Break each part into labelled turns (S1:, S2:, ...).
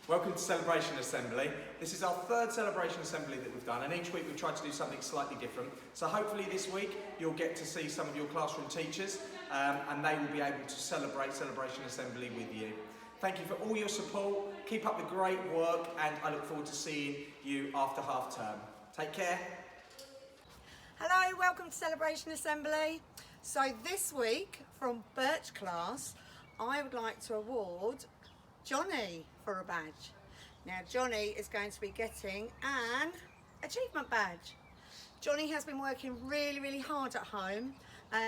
S1: Welcome to Celebration Assembly. This is our third Celebration Assembly that we've done, and each week we've tried to do something slightly different. So hopefully this week you'll get to see some of your classroom teachers and they will be able to celebrate Celebration Assembly with you. Thank you for all your support, keep up the great work, and I look forward to seeing you after half term. Take care.
S2: Hello, welcome to Celebration Assembly. So this week from Birch class, I would like to award Johnny for a badge. Now Johnny is going to be getting an achievement badge. Johnny has been working really hard at home,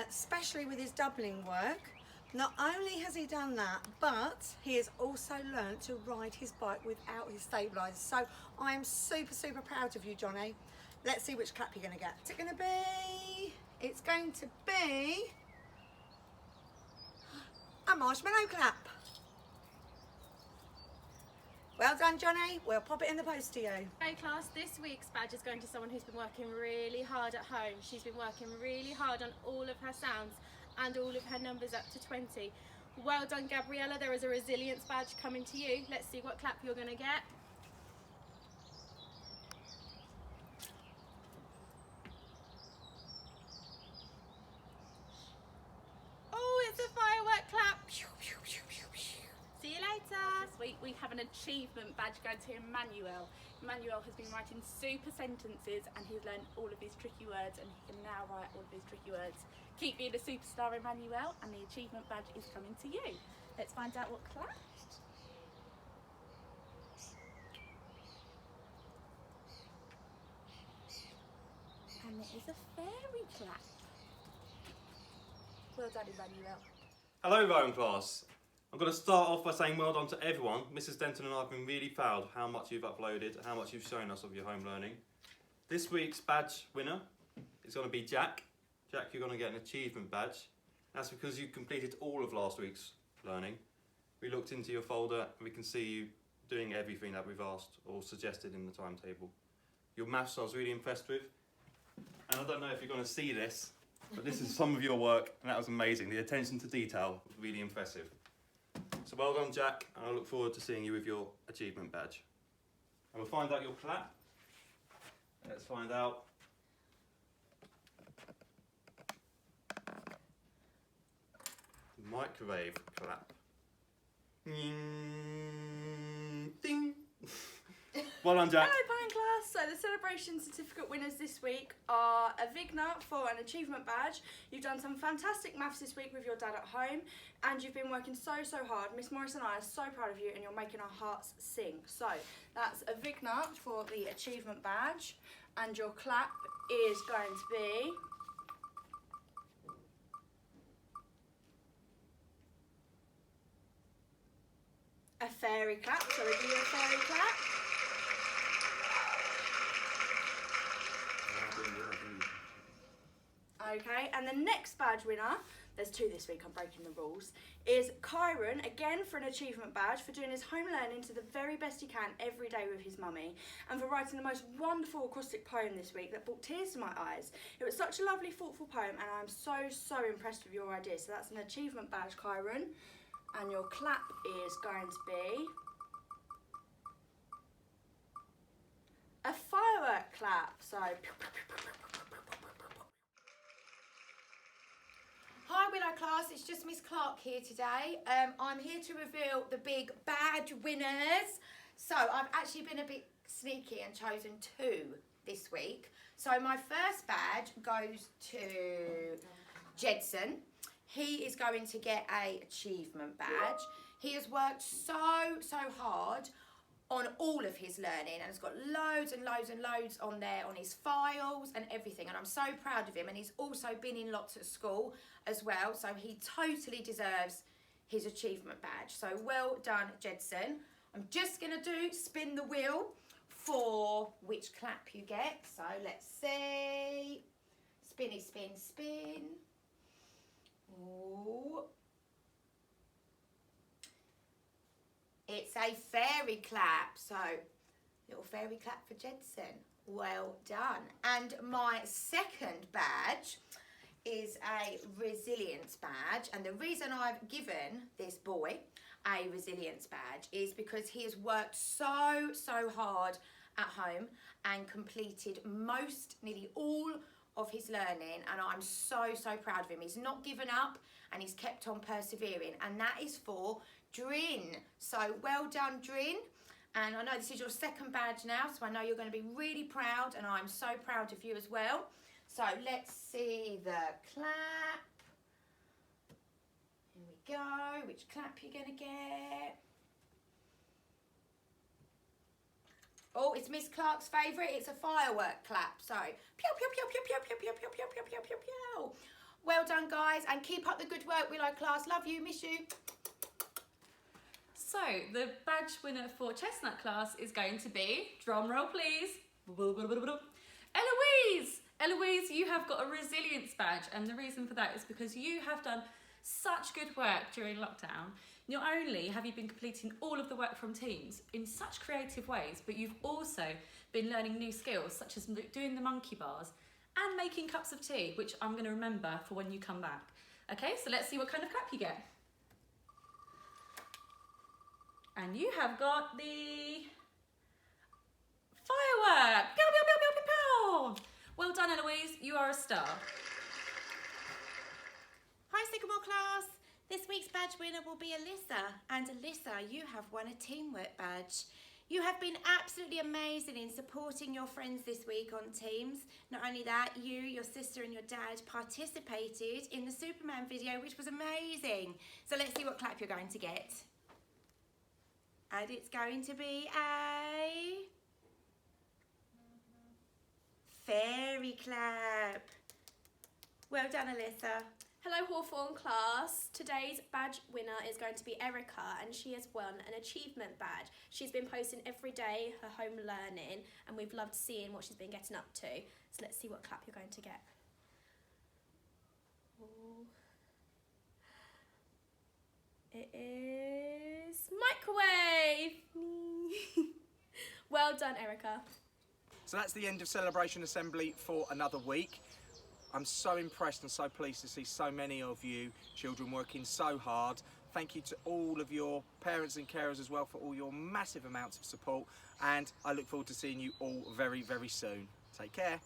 S2: especially with his doubling work. Not only has he done that, but he has also learnt to ride his bike without his stabiliser. So I am super proud of you, Johnny. Let's see which clap you're going to get. What's it going to be? It's going to be a marshmallow clap. Well done, Johnny. We'll pop it in the post to you.
S3: Hey class, this week's badge is going to someone who's been working really hard at home. She's been working really hard on all of her sounds and all of her numbers up to 20. Well done, Gabriele. There is a resilience badge coming to you. Let's see what clap you're going to get. Oh, it's a firework clap. See you later. This week we have an achievement badge going to Emmanuel. Emmanuel has been writing super sentences and he's learned all of these tricky words and he can now write all of these tricky words. Keep being a superstar, Emmanuel, and the achievement badge is coming to you. Let's find out what clap. And it is a fairy clap. Well done, Emmanuel.
S4: Hello Rome class. I'm going to start off by saying well done to everyone. Mrs Denton and I have been really proud of how much you've uploaded, how much you've shown us of your home learning. This week's badge winner is going to be Jack. Jack, you're going to get an achievement badge. That's because you completed all of last week's learning. We looked into your folder and we can see you doing everything that we've asked or suggested in the timetable. Your maths I was really impressed with. And I don't know if you're going to see this, but this is some of your work and that was amazing. The attention to detail was really impressive. So well done, Jack, and I look forward to seeing you with your achievement badge. And we'll find out your clap. Let's find out. Microwave clap. Ding. Well done, Jack.
S3: Hello Pine class. So the celebration certificate winners this week are Avighna for an achievement badge. You've done some fantastic maths this week with your dad at home and you've been working so hard. Miss Morris and I are so proud of you and you're making our hearts sing. So that's Avighna for the achievement badge and your clap is going to be a fairy clap. So we do a fairy clap. Okay, and the next badge winner, there's two this week, I'm breaking the rules, is Kyron, again for an achievement badge, for doing his home learning to the very best he can every day with his mummy, and for writing the most wonderful acoustic poem this week that brought tears to my eyes. It was such a lovely, thoughtful poem, and I'm so impressed with your idea. So that's an achievement badge, Kyron, and your clap is going to be a firework clap. So
S5: Hi Willow class, it's just Miss Clark here today. I'm here to reveal the big badge winners. So I've actually been a bit sneaky and chosen two this week. So my first badge goes to Jedson. He is going to get an achievement badge. He has worked so hard on all of his learning and has got loads on there on his files and everything, and I'm so proud of him. And he's also been in lots at school as well, so he totally deserves his achievement badge. So well done, Jedson. I'm just gonna spin the wheel for which clap you get. So let's see. Spinny spin. Ooh. It's a fairy clap, so little fairy clap for Jedson. Well done. And my second badge is a resilience badge, and the reason I've given this boy a resilience badge is because he has worked so hard at home and completed nearly all of his learning, and I'm so proud of him. He's not given up and he's kept on persevering, and that is for Drin. So well done, Drin. And I know this is your second badge now, so I know you're going to be really proud, and I'm so proud of you as well. So let's see the clap. Here we go. Which clap you're going to get? Oh, it's Miss Clark's favourite. It's a firework clap. So, pew, pew, pew, pew, pew, pew, pew, pew, pew, pew, pew, pew, pew. Well done, guys, and keep up the good work, Willow class. Love you, miss you.
S6: So, the badge winner for Chestnut class is going to be, drum roll please, Eloise! Eloise, you have got a resilience badge, and the reason for that is because you have done such good work during lockdown. Not only have you been completing all of the work from teams in such creative ways, but you've also been learning new skills, such as doing the monkey bars and making cups of tea, which I'm going to remember for when you come back. Okay, so let's see what kind of clap you get. And you have got the firework. Pew, pew, pew, pew, pew, pew. Well done, Eloise. You are a star.
S5: Hi, Sycamore class. This week's badge winner will be Alyssa. And Alyssa, you have won a teamwork badge. You have been absolutely amazing in supporting your friends this week on teams. Not only that, you, your sister and your dad participated in the Superman video, which was amazing. So let's see what clap you're going to get. And it's going to be a fairy clap. Well done, Alyssa.
S7: Hello Hawthorn class. Today's badge winner is going to be Erika, and she has won an achievement badge. She's been posting every day her home learning, and we've loved seeing what she's been getting up to. So let's see what clap you're going to get. Ooh. It is microwave. Well done, Erika.
S1: So that's the end of Celebration Assembly for another week. I'm so impressed and so pleased to see so many of you children working so hard. Thank you to all of your parents and carers as well for all your massive amounts of support, and I look forward to seeing you all very soon. Take care.